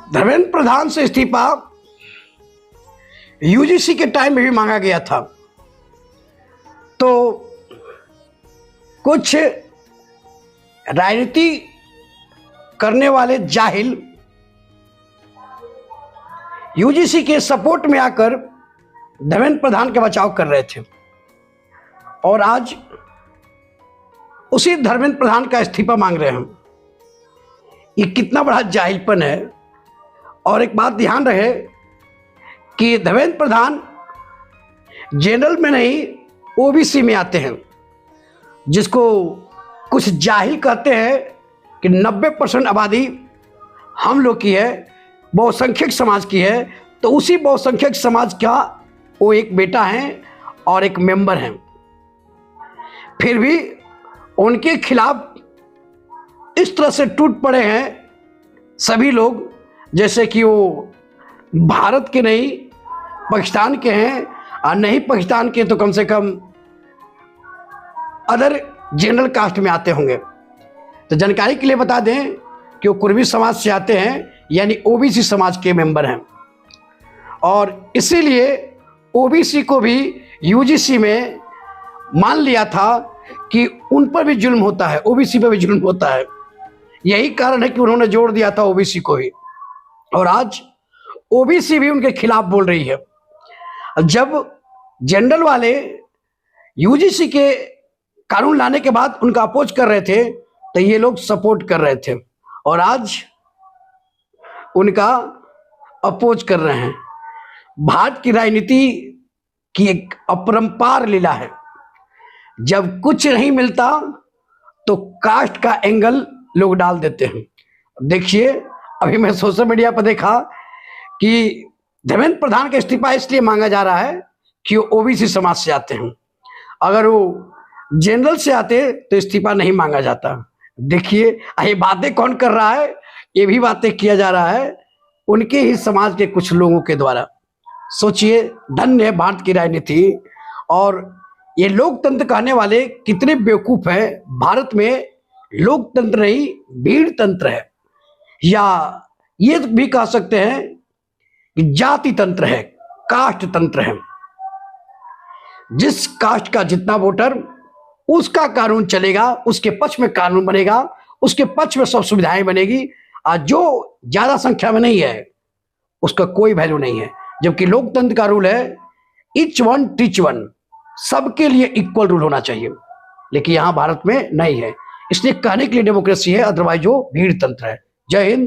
धर्मेंद्र प्रधान से इस्तीफा यूजीसी के टाइम में भी मांगा गया था, तो कुछ राजनीति करने वाले जाहिल यूजीसी के सपोर्ट में आकर धर्मेंद्र प्रधान के बचाव कर रहे थे और आज उसी धर्मेंद्र प्रधान का इस्तीफा मांग रहे हैं। ये कितना बड़ा जाहिलपन है। और एक बात ध्यान रहे कि धर्मेंद्र प्रधान जनरल में नहीं ओबीसी में आते हैं, जिसको कुछ जाहिल कहते हैं कि 90% आबादी हम लोग की है, बहुसंख्यक समाज की है। तो उसी बहुसंख्यक समाज का वो एक बेटा है और एक मेंबर हैं, फिर भी उनके खिलाफ इस तरह से टूट पड़े हैं सभी लोग, जैसे कि वो भारत के नहीं पाकिस्तान के हैं, और नहीं पाकिस्तान के तो कम से कम अदर जनरल कास्ट में आते होंगे। तो जानकारी के लिए बता दें कि वो कुर्मी समाज से आते हैं, यानी ओबीसी समाज के मेंबर हैं, और इसीलिए ओबीसी को भी यूजीसी में मान लिया था कि उन पर भी जुल्म होता है, ओबीसी पर भी जुल्म होता है। यही कारण है कि उन्होंने जोड़ दिया था ओबीसी को ही, और आज ओबीसी भी उनके खिलाफ बोल रही है। जब जनरल वाले यूजीसी के कानून लाने के बाद उनका अपोज कर रहे थे, तो ये लोग सपोर्ट कर रहे थे, और आज उनका अपोज कर रहे हैं। भारत की राजनीति की एक अपरंपार लीला है। जब कुछ नहीं मिलता तो कास्ट का एंगल लोग डाल देते हैं। देखिए, अभी मैं सोशल मीडिया पर देखा कि धर्मेंद्र प्रधान का इस्तीफा इसलिए मांगा जा रहा है कि वो ओबीसी समाज से आते हैं। अगर वो जनरल से आते तो इस्तीफा नहीं मांगा जाता। देखिए, ये बातें कौन कर रहा है? ये भी बातें किया जा रहा है उनके ही समाज के कुछ लोगों के द्वारा। सोचिए, धन्य है भारत की राजनीति। और ये लोकतंत्र कहने वाले कितने बेवकूफ हैं। भारत में लोकतंत्र नहीं, भीड़ तंत्र है, या ये भी कह सकते हैं कि जाति तंत्र है, कास्ट तंत्र है। जिस कास्ट का जितना वोटर, उसका कानून चलेगा, उसके पक्ष में कानून बनेगा, उसके पक्ष में सब सुविधाएं बनेगी। आज जो ज्यादा संख्या में नहीं है उसका कोई वैल्यू नहीं है। जबकि लोकतंत्र का रूल है ईच वन टीच वन, सबके लिए इक्वल रूल होना चाहिए। लेकिन यहां भारत में नहीं है, इसलिए कहने के लिए डेमोक्रेसी है, अदरवाइज वो भीड़ तंत्र है। जय हिंद।